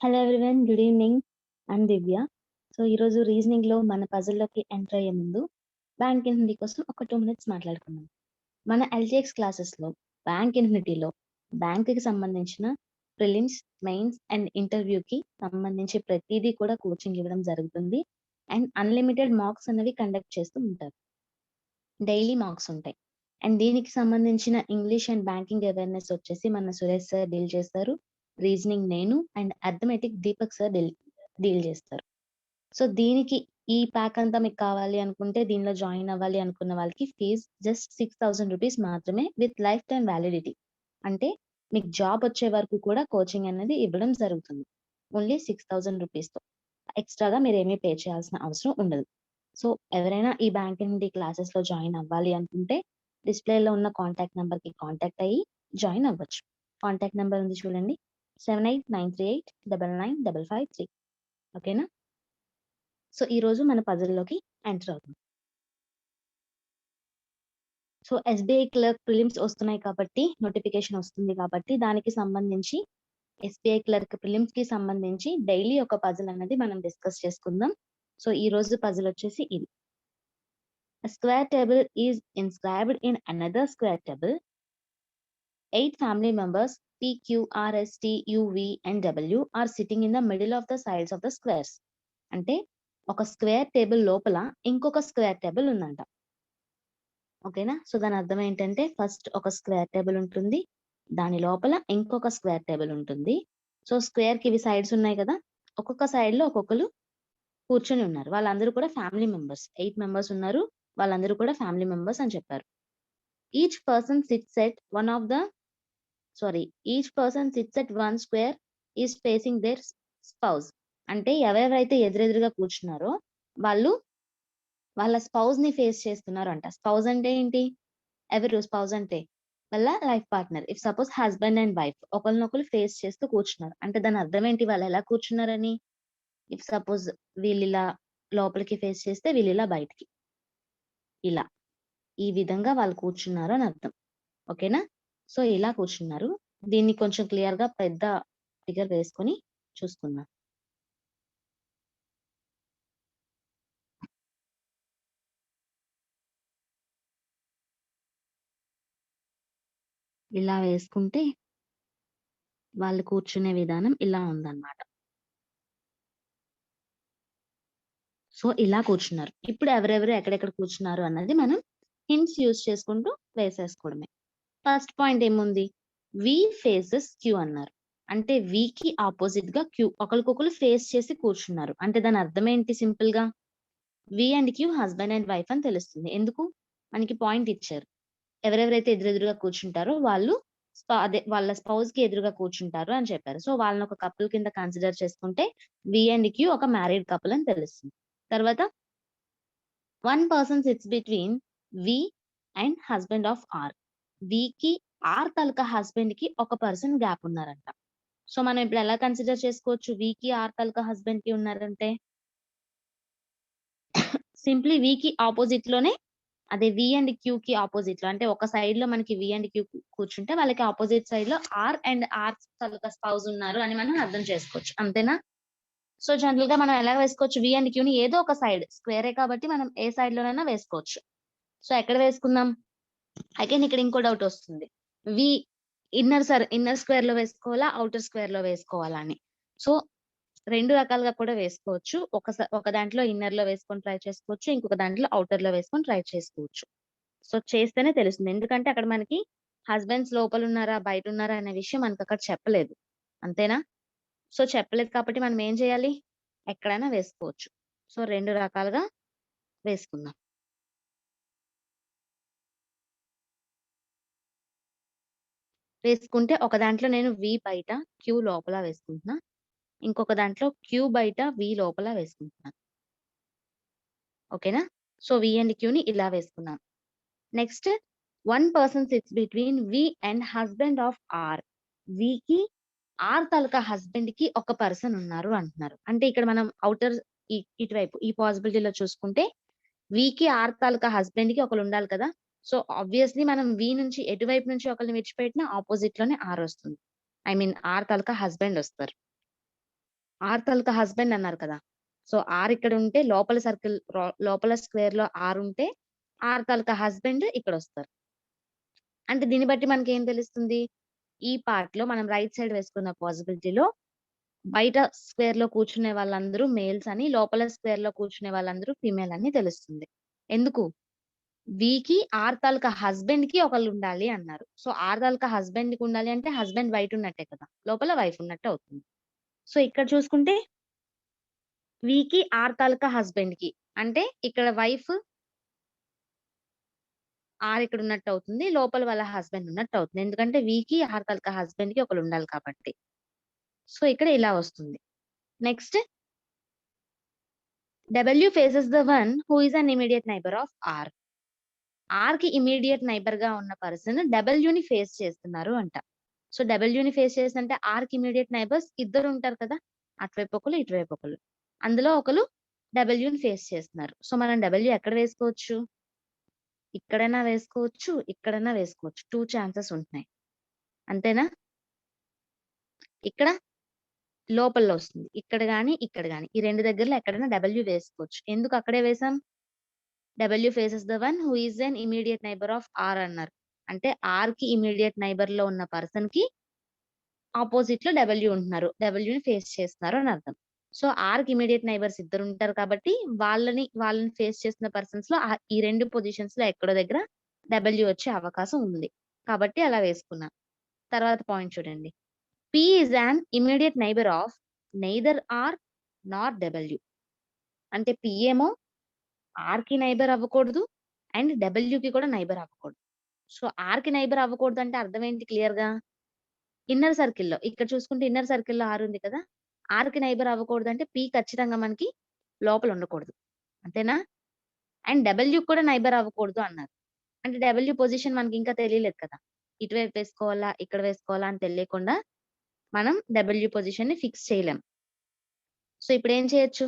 Hello everyone. Good evening. I'm Divya. So, ఈరోజు రీజనింగ్‌లో మన పజిల్‌లోకి enter అయ్యే ముందు బ్యాంక్ ఇన్ఫినిటీ కోసం ఒక 2 మినిట్స్ మాట్లాడుకుందాం. మన ఎల్‌టిఎక్స్ క్లాసెస్‌లో బ్యాంక్ ఇన్ఫినిటీలో బ్యాంక్‌కి సంబంధించిన ప్రిలిమ్స్, మెయిన్స్ అండ్ ఇంటర్వ్యూకి సంబంధించి ప్రతీదీ కూడా కోచింగ్ ఇవ్వడం జరుగుతుంది. అండ్ అన్‌లిమిటెడ్ మార్క్స్ అనేవి కండక్ట్ చేస్తూ ఉంటారు. డైలీ మార్క్స్ ఉంటాయి. అండ్ దీనికి సంబంధించిన ఇంగ్లీష్ అండ్ బ్యాంకింగ్ అవేర్‌నెస్ వచ్చేసి మన సురేష్ సార్ డీల్ చేస్తారు. రీజనింగ్ నేను and arithmetic Deepak sir deal చేస్తారు. సో, దీనికి ఈ ప్యాక్ అంతా మీకు కావాలి అనుకుంటే దీనిలో జాయిన్ అవ్వాలి అనుకున్న వాళ్ళకి ఫీజ్ జస్ట్ ₹6,000 మాత్రమే విత్ లైఫ్ టైమ్ వాలిడిటీ. అంటే మీకు జాబ్ వచ్చే వరకు కూడా కోచింగ్ అనేది ఇవ్వడం జరుగుతుంది. ఓన్లీ ₹6,000తో. ఎక్స్‌ట్రాగా మీరేమీ పే చేయాల్సిన అవసరం ఉండదు. సో, ఎవరైనా ఈ బ్యాంక్ నుండి క్లాసెస్‌లో జాయిన్ అవ్వాలి అనుకుంటే డిస్‌ప్లేలో ఉన్న కాంటాక్ట్ నంబర్‌కి కాంటాక్ట్ అయ్యి జాయిన్ అవ్వచ్చు. కాంటాక్ట్ నంబర్ ఉంది చూడండి. 7893899553. ఓకేనా? సో, ఈరోజు మన పజిల్‌లోకి ఎంటర్ అవుదాం. సో, ఎస్‌బీఐ క్లర్క్ ప్రిలిమ్స్ వస్తున్నాయి కాబట్టి నోటిఫికేషన్ వస్తుంది కాబట్టి దానికి సంబంధించి ఎస్‌బీఐ క్లర్క్ ప్రిలిమ్స్‌కి సంబంధించి డైలీ ఒక పజిల్ అనేది మనం డిస్కస్ చేసుకుందాం. సో, ఈరోజు పజిల్ వచ్చేసి ఇది. A square table is inscribed in another square table. 8 family members P, Q, R, S, T, U, V and W are sitting in the middle of the sides of the squares. అంటే ఒక square table లోపల ఇంకొక square table ఉందంట. ఓకేనా? So, దాని అర్థం ఏంటంటే first ఒక స్క్వేర్ టేబుల్ ఉంటుంది. దాని లోపల ఇంకొక స్క్వేర్ టేబుల్ ఉంటుంది. సో, స్క్వేర్‌కి ఇవి సైడ్స్ ఉన్నాయి కదా! ఒక్కొక్క సైడ్‌లో ఒక్కొక్కళ్ళు కూర్చొని ఉన్నారు. వాళ్ళందరూ కూడా ఫ్యామిలీ మెంబర్స్. 8 మెంబర్స్ ఉన్నారు. వాళ్ళందరూ కూడా ఫ్యామిలీ మెంబర్స్ అని చెప్పారు. Each person sits at one of the each person sits at one square is facing their spouse. అంటే ఎవరెవరైతే ఎదురెదురుగా కూర్చున్నారో వాళ్ళు వాళ్ళ స్పౌస్‌ని ఫేస్ చేస్తున్నారంట. స్పౌస్ అంటే ఏంటి? ఎవరు స్పౌస్ అంటే? వాళ్ళ life partner. If suppose husband and wife ఒకళ్ళనొకళ్ళు ఫేస్ చేస్తూ కూర్చున్నారు. అంటే దాని అర్థం ఏంటి? వాళ్ళు ఎలా కూర్చున్నారని? ఇఫ్ సపోజ్ వీళ్ళిలా లోపలికి ఫేస్ చేస్తే వీళ్ళిలా బయటికి. ఇలా. ఈ విధంగా వాళ్ళు కూర్చున్నారు అని అర్థం. ఓకేనా? సో, ఇలా కూర్చున్నారు. దీన్ని కొంచెం క్లియర్‌గా పెద్ద ఫిగర్ వేసుకొని చూసుకుందాం. ఇలా వేసుకుంటే వాళ్ళు కూర్చునే విధానం ఇలా ఉందన్నమాట. సో, ఇలా కూర్చున్నారు. ఇప్పుడు ఎవరెవరు ఎక్కడెక్కడ కూర్చున్నారు అన్నది మనం హింట్స్ యూజ్ చేసుకుంటూ వేసేసుకోవడమే. ఫస్ట్ పాయింట్ ఏముంది? వి ఫేసెస్ క్యూ అన్నారు. అంటే వికి అపోజిట్‌గా క్యూ ఒకళ్ళకొకళ్ళు ఫేస్ చేసి కూర్చున్నారు. అంటే దాని అర్థం ఏంటి సింపుల్‌గా? V and Q husband and wife అని తెలుస్తుంది. ఎందుకు? మనకి పాయింట్ ఇచ్చారు. ఎవరెవరైతే ఎదురెదురుగా కూర్చుంటారో వాళ్ళు అదే వాళ్ళ స్పౌస్‌కి ఎదురుగా కూర్చుంటారు అని చెప్పారు. సో, వాళ్ళని ఒక కపుల్ కింద కన్సిడర్ చేసుకుంటే వి అండ్ క్యూ ఒక మ్యారీడ్ కపుల్ అని తెలుస్తుంది. తర్వాత one person sits between V and husband of R. వికి ఆర్ తాలూకా హస్బాండ్‌కి ఒక పర్సన్ గ్యాప్ ఉన్నారంట. సో, మనం ఇప్పుడు ఎలా కన్సిడర్ చేసుకోవచ్చు వికి ఆర్ తాలూకా హస్బాండ్‌కి ఉన్నారంటే? సింప్లీ వికి అపోజిట్ లోనే అదే వి అండ్ క్యూకి అపోజిట్‌లో అంటే ఒక సైడ్‌లో మనకి వి అండ్ క్యూ కూర్చుంటే వాళ్ళకి అపోజిట్ సైడ్‌లో ఆర్ అండ్ ఆర్ తాలూకా స్పౌస్ ఉన్నారు అని మనం అర్థం చేసుకోవచ్చు. అంతేనా? సో, జనరల్‌గా మనం ఎలా వేసుకోవచ్చు వి అండ్ క్యూని ఏదో ఒక సైడ్ స్క్వేరే కాబట్టి మనం ఏ సైడ్‌లోనైనా వేసుకోవచ్చు. సో, ఎక్కడ వేసుకుందాం? అగైన్ ఇక్కడ ఇంకో డౌట్ వస్తుంది. వి ఇన్నర్ స్క్వేర్‌లో వేసుకోవాలా? ఔటర్ స్క్వేర్‌లో వేసుకోవాలా అని. సో, 2 రకాలుగా కూడా వేసుకోవచ్చు. ఒక దాంట్లో ఇన్నర్‌లో వేసుకొని ట్రై చేసుకోవచ్చు. ఇంకొక దాంట్లో ఔటర్‌లో వేసుకొని ట్రై చేసుకోవచ్చు. సో, చేస్తేనే తెలుస్తుంది. ఎందుకంటే అక్కడ మనకి హస్బాండ్స్ లోపలున్నారా? బయటున్నారా? అనే విషయం మనకక్కడ చెప్పలేదు. అంతేనా? సో, చెప్పలేదు కాబట్టి మనం ఏం చేయాలి? ఎక్కడైనా వేసుకోవచ్చు. సో, 2 రకాలుగా వేసుకుందాం. వేసుకుంటే ఒక దాంట్లో నేను వి బయట, క్యూ లోపల వేసుకుంటున్నా. ఇంకొక దాంట్లో క్యూ బయట, వి లోపల వేసుకుంటున్నాను. ఓకేనా? సో, వి అండ్ క్యూని ఇలా వేసుకున్నాను. Next one person sits between V and husband of R. వికి ఆర్ తాలూకా హస్బాండ్‌కి ఒక పర్సన్ ఉన్నారు అంటున్నారు. అంటే ఇక్కడ మనం ఔటర్ ఇటువైపు ఈ పాసిబిలిటీలో చూసుకుంటే వికి ఆర్ తాలూకా హస్బాండ్‌కి ఒకళ్ళుండాలి కదా! సో, ఆబ్వియస్‌లీ మనం వి నుంచి ఎటువైపు నుంచి ఒకళ్ళని విడిచిపెట్టినా అపోజిట్‌లోనే ఆర్ వస్తుంది. ఐ మీన్ ఆర్ తాలూకా హస్బాండ్ వస్తారు. ఆర్ తాలూకా హస్బెండ్ అన్నారు కదా! సో, ఆర్ ఇక్కడ ఉంటే లోపల సర్కిల్ లోపల స్క్వేర్‌లో ఆర్ ఉంటే ఆర్ తాలూకా హస్బెండ్ ఇక్కడొస్తారు. అంటే దీన్ని బట్టి మనకేం తెలుస్తుంది? ఈ పార్ట్‌లో మనం రైట్ సైడ్ వేసుకున్న పాసిబిలిటీలో బయట స్క్వేర్‌లో కూర్చునే వాళ్ళందరూ మేల్స్ అని, లోపల స్క్వేర్‌లో కూర్చునే వాళ్ళందరూ ఫీమేల్ అని తెలుస్తుంది. ఎందుకు? వీకి ఆర్ తాలూకా హస్బెండ్‌కి ఒకళ్ళుండాలి అన్నారు. సో, ఆర్ తాలూకా హస్బెండ్‌కి ఉండాలి అంటే హస్బెండ్ బయట ఉన్నట్టే కదా! లోపల వైఫ్ ఉన్నట్టే అవుతుంది. సో, ఇక్కడ చూసుకుంటే వీకి ఆర్ తాలూకా హస్బెండ్‌కి అంటే ఇక్కడ వైఫ్ ఆర్ ఇక్కడ ఉన్నట్టు అవుతుంది. లోపల వాళ్ళ హస్బెండ్ ఉన్నట్టు అవుతుంది. ఎందుకంటే వీకి ఆర్ తాలూకా హస్బెండ్‌కి ఒకళ్ళుండాలి కాబట్టి. సో, ఇక్కడ ఇలా వస్తుంది. Next W faces the one who is an immediate neighbour of R. ఆర్‌కి ఇమ్మీడియేట్ నైబర్‌గా ఉన్న పర్సన్ డబ్ల్యూని ఫేస్ చేస్తున్నారు అంట. సో, డబ్ల్యూని ఫేస్ చేస్తుంటే ఆర్‌కి ఇమ్మీడియేట్ నైబర్స్ ఇద్దరుంటారు కదా! అటువైపు ఒకళ్ళు, ఇటువైపు ఒకళ్ళు. అందులో ఒకళ్ళు డబ్ల్యూని ఫేస్ చేస్తున్నారు. సో, మనం డబ్ల్యూ ఎక్కడ వేసుకోవచ్చు? ఇక్కడైనా వేసుకోవచ్చు, ఇక్కడైనా వేసుకోవచ్చు. 2 ఛాన్సెస్ ఉంటున్నాయి. అంతేనా? ఇక్కడ లోపల వస్తుంది. ఇక్కడ గాని, ఇక్కడ గాని. ఈ 2 దగ్గరలో ఎక్కడైనా డబ్ల్యూ వేసుకోవచ్చు. ఎందుకు అక్కడే వేసాం? W faces the one who is an immediate neighbour of R అన్నారు. అంటే ఆర్‌కి ఇమ్మీడియేట్ నైబర్‌లో ఉన్న పర్సన్‌కి అపోజిట్‌లో డబ్ల్యూ ఉంటున్నారు. డబ్ల్యూని ఫేస్ చేస్తున్నారు అని అర్థం. సో, ఆర్‌కి ఇమ్మీడియేట్ నైబర్స్ ఇద్దరుంటారు కాబట్టి వాళ్ళని ఫేస్ చేస్తున్న పర్సన్స్‌లో ఈ 2 పొజిషన్స్‌లో ఎక్కడో దగ్గర డబ్ల్యూ వచ్చే అవకాశం ఉంది. కాబట్టి అలా వేసుకున్నా. తర్వాత పాయింట్ చూడండి. P is an immediate neighbour of neither R nor W. అంటే పి ఏమో ఆర్‌కి నైబర్ అవ్వకూడదు. అండ్ డబ్ల్యూకి కూడా నైబర్ అవ్వకూడదు. సో, ఆర్‌కి నైబర్ అవ్వకూడదంటే అర్థం ఏంటి క్లియర్‌గా? ఇన్నర్ సర్కిల్‌లో ఇక్కడ చూసుకుంటే ఇన్నర్ సర్కిల్‌లో ఆర్ ఉంది కదా! ఆర్‌కి నైబర్ అవ్వకూడదంటే పి ఖచ్చితంగా మనకి లోపల ఉండకూడదు. అంతేనా? అండ్ డబ్ల్యూకి కూడా నైబర్ అవ్వకూడదు అన్నారు. అంటే డబ్ల్యూ పొజిషన్ మనకింకా తెలియలేదు కదా! ఇటువైపు వేసుకోవాలా? ఇక్కడ వేసుకోవాలా? అని తెలియకుండా మనం డబ్ల్యూ పొజిషన్‌ని ఫిక్స్ చేయలేం. సో, ఇప్పుడేం చేయొచ్చు?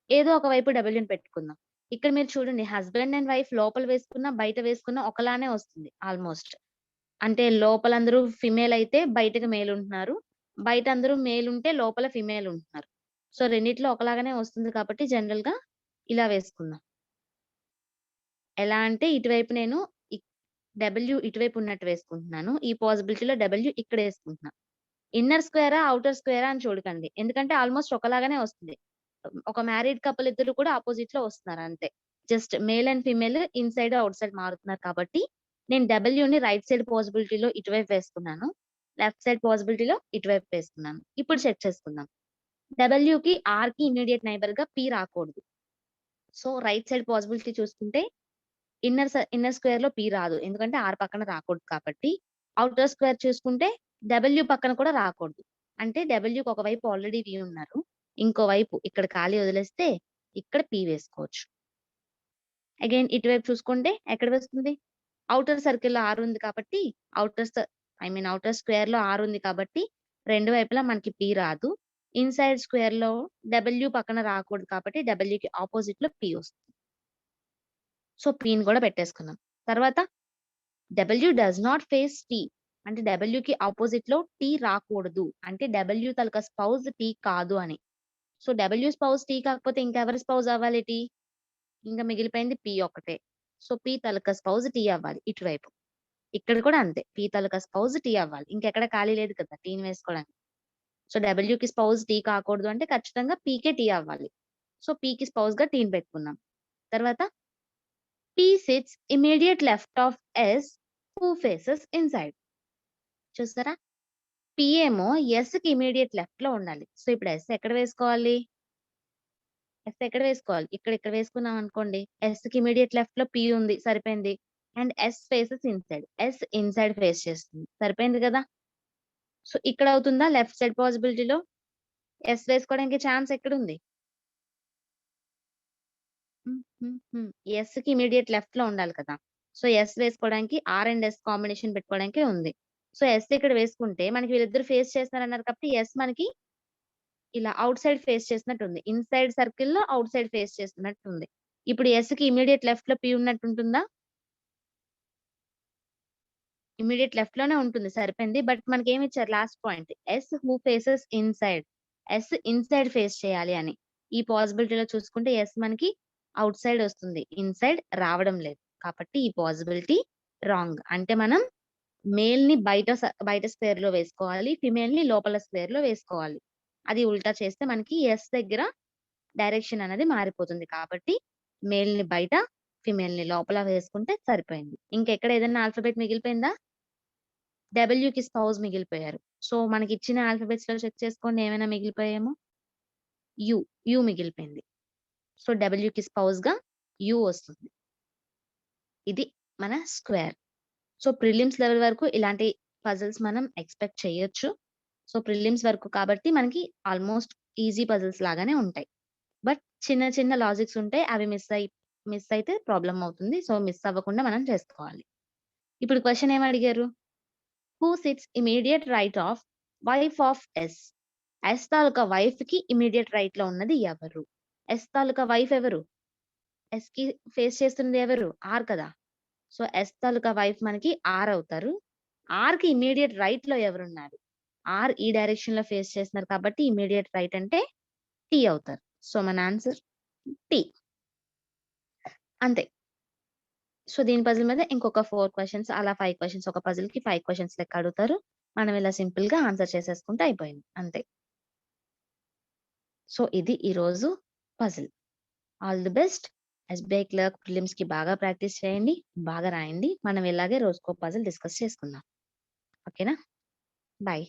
ఏదో ఒక వైపు డబ్ల్యూని పెట్టుకుందాం. ఇక్కడ మీరు చూడండి హస్బాండ్ అండ్ వైఫ్ లోపల వేసుకున్న, బయట వేసుకున్న ఒకలానే వస్తుంది ఆల్‌మోస్ట్. అంటే లోపలందరూ ఫిమేల్ అయితే బయటకి మేల్ ఉంటున్నారు. బయట అందరూ మేల్ ఉంటే లోపల ఫిమేల్ ఉంటున్నారు. సో, రెండిట్లో ఒకలాగానే వస్తుంది కాబట్టి జనరల్‌గా ఇలా వేసుకుందాం. ఎలా అంటే ఇటువైపు నేను ఇక్ డబ్ల్యూ ఇటువైపు ఉన్నట్టు వేసుకుంటున్నాను. ఈ పాసిబిలిటీలో డబ్ల్యూ ఇక్కడేసుకుంటున్నా. ఇన్నర్ స్క్వేరా? ఔటర్ స్క్వేరా? అని చూడకండి. ఎందుకంటే ఆల్‌మోస్ట్ ఒకలాగానే వస్తుంది. ఒక మ్యారీడ్ కపుల్ ఇద్దరు కూడా అపోజిట్‌లో వస్తున్నారు అంతే. Just male and female inside, out side మారుతున్నారు కాబట్టి, నేను డబ్ల్యూని రైట్ సైడ్ పాసిబిలిటీలో ఇటువైపు వేసుకున్నాను. లెఫ్ట్ సైడ్ పాసిబిలిటీలో ఇటువైపు వేసుకున్నాను. ఇప్పుడు చెక్ చేసుకుందాం. డబ్ల్యూకి, ఆర్‌కి ఇమ్మీడియేట్ నైబర్‌గా పి రాకూడదు. సో, రైట్ సైడ్ పాసిబిలిటీ చూసుకుంటే ఇన్నర్ స్క్వేర్‌లో పి రాదు. ఎందుకంటే ఆర్ పక్కన రాకూడదు కాబట్టి. ఔటర్ స్క్వేర్ చూసుకుంటే డబ్ల్యూ పక్కన కూడా రాకూడదు. అంటే డబ్ల్యూకి ఒకవైపు ఆల్రెడీ వి ఉన్నారు. ఇంకోవైపు ఇక్కడ ఖాళీ వదిలేస్తే ఇక్కడ పి వేసుకోవచ్చు. అగైన్ ఇటువైపు చూసుకుంటే ఎక్కడ వస్తుంది? ఔటర్ సర్కిల్‌లో ఆర్ ఉంది కాబట్టి ఔటర్ స్క్వేర్‌లో ఆర్ ఉంది కాబట్టి రెండు వైపులా మనకి పి రాదు. ఇన్‌సైడ్ స్క్వేర్‌లో డబ్ల్యూ పక్కన రాకూడదు కాబట్టి డబ్ల్యూకి అపోజిట్‌లో పి వస్తుంది. సో, పిని కూడా పెట్టేసుకున్నాం. తర్వాత W does not face T. అంటే డబ్ల్యూకి అపోజిట్‌లో టీ రాకూడదు. అంటే డబ్ల్యూ తాలూకా స్పౌస్ టీ కాదు అని. సో, డబ్ల్యూ స్పౌస్ టీ కాకపోతే ఇంకెవరి స్పౌస్ అవ్వాలి టీ? ఇంక మిగిలిపోయింది పి ఒక్కటే. సో, పి తాలూకా స్పౌస్ టీ అవ్వాలి ఇటువైపు. ఇక్కడ కూడా అంతే. పి తాలూకా స్పౌస్ టీ అవ్వాలి. ఇంకెక్కడ ఖాళీ లేదు కదా! టీని వేసుకోవడానికి. సో, డబ్ల్యూకి స్పౌస్ టీ కాకూడదు అంటే ఖచ్చితంగా పీకే టీ అవ్వాలి. సో, పీకి స్పౌస్‌గా టీని పెట్టుకున్నాం. తర్వాత P sits immediate left of S who faces inside. చూసారా? పి ఏమో ఎస్‌కి ఇమ్మీడియేట్ లెఫ్ట్‌లో ఉండాలి. సో, ఇప్పుడు ఎస్ ఎక్కడ వేసుకోవాలి? ఎస్ ఎక్కడ వేసుకోవాలి? ఇక్కడ వేసుకున్నాం అనుకోండి. ఎస్‌కి ఇమ్మీడియేట్ లెఫ్ట్‌లో పి ఉంది. సరిపోయింది. And S faces inside. S inside face చేస్తుంది. సరిపోయింది గదా! సో, ఇక్కడ అవుతుందా? లెఫ్ట్ సైడ్ పాసిబిలిటీలో ఎస్ వేసుకోవడానికి ఛాన్స్ ఎక్కడుంది? ఎస్‌కి ఇమ్మీడియేట్ లెఫ్ట్‌లో ఉండాలి కదా! సో, ఎస్ వేసుకోవడానికి ఆర్ అండ్ ఎస్ కాంబినేషన్ పెట్టుకోవడానికే ఉంది. సో, ఎస్ ఇక్కడ వేసుకుంటే మనకి వీళ్ళిద్దరూ ఫేస్ చేస్తున్నారన్నారు కాబట్టి ఎస్ మనకి ఇలా ఔట్ సైడ్ ఫేస్ చేసినట్టుంది. ఇన్‌సైడ్ సర్కిల్‌లో ఔట్ సైడ్ ఫేస్ చేస్తున్నట్టుంది. ఇప్పుడు ఎస్‌కి ఇమ్మీడియేట్ లెఫ్ట్‌లో పి ఉన్నట్టుంటుందా? ఇమ్మీడియేట్ లెఫ్ట్‌లోనే ఉంటుంది. సరిపోయింది. బట్ మనకేమిచ్చారు last point. S who faces inside. S inside face చేయాలి అని. ఈ పాసిబిలిటీలో చూసుకుంటే ఎస్ మనకి అవుట్ సైడ్ వస్తుంది. ఇన్సైడ్ రావడం లేదు. కాబట్టి ఈ పాసిబిలిటీ రాంగ్. అంటే మనం మేల్‌ని బయట స్క్వేర్‌లో వేసుకోవాలి. ఫిమేల్‌ని లోపల స్క్వేర్‌లో వేసుకోవాలి. అది ఉల్టా చేస్తే మనకి ఎస్ దగ్గర డైరెక్షన్ అనేది మారిపోతుంది. కాబట్టి మేల్‌ని బయట, ఫిమేల్‌ని లోపల వేసుకుంటే సరిపోయింది. ఇంకెక్కడ ఏదైనా ఆల్ఫాబెట్ మిగిలిపోయిందా? డబ్ల్యూకి స్పౌస్ మిగిలిపోయారు. సో, మనకిచ్చిన ఆల్ఫాబెట్స్‌లో చెక్ చేసుకోండి ఏమైనా మిగిలిపోయాయేమో. యు, యు మిగిలిపోయింది. సో, డబ్ల్యూకి స్పౌస్‌గా యు వస్తుంది. ఇది మన స్క్వేర్. సో, ప్రిలిమ్స్ లెవెల్ వరకు ఇలాంటి పజిల్స్ మనం ఎక్స్‌పెక్ట్ చేయొచ్చు. సో, ప్రిలిమ్స్ వరకు కాబట్టి మనకి ఆల్‌మోస్ట్ ఈజీ పజిల్స్ లాగానే ఉంటాయి. బట్ చిన్న చిన్న లాజిక్స్ ఉంటాయి. అవి మిస్ అయితే ప్రాబ్లమ్ అవుతుంది. సో, మిస్ అవ్వకుండా మనం చేసుకోవాలి. ఇప్పుడు క్వెషన్ ఏమడిగారు? Who sits immediate right of wife of S? S తాలూకా వైఫ్‌కి ఇమ్మీడియేట్ రైట్‌లో ఉన్నది ఎవరు? ఎస్ తాలూకా వైఫ్ ఎవరు? ఎస్‌కి ఫేస్ చేస్తుంది ఎవరు? ఆర్ కదా! సో, ఎస్ తాలూకా వైఫ్ మనకి ఆర్ అవుతారు. ఆర్‌కి ఇమ్మీడియేట్ రైట్‌లో ఎవరున్నారు? ఆర్ ఈ డైరెక్షన్‌లో ఫేస్ చేస్తున్నారు కాబట్టి ఇమ్మీడియేట్ రైట్ అంటే టీ అవుతారు. సో, మన ఆన్సర్ టీ. అంతే. సో, దీని పజిల్ మీద ఇంకొక 4 క్వెషన్స్ అలా 5 క్వెషన్స్ ఒక పజిల్‌కి 5 క్వెషన్స్ లెక్క అడుగుతారు. మనం ఇలా సింపుల్‌గా ఆన్సర్ చేసేసుకుంటే అయిపోయింది. అంతే. సో, ఇది ఈరోజు puzzle. All the best. SBI clerk ప్రిలిమ్స్‌కి బాగా ప్రాక్టీస్ చేయండి. బాగా రాయండి. మనం ఇలాగే రోజుకో పజిల్ డిస్కస్ చేసుకుందాం. ఓకేనా? బై.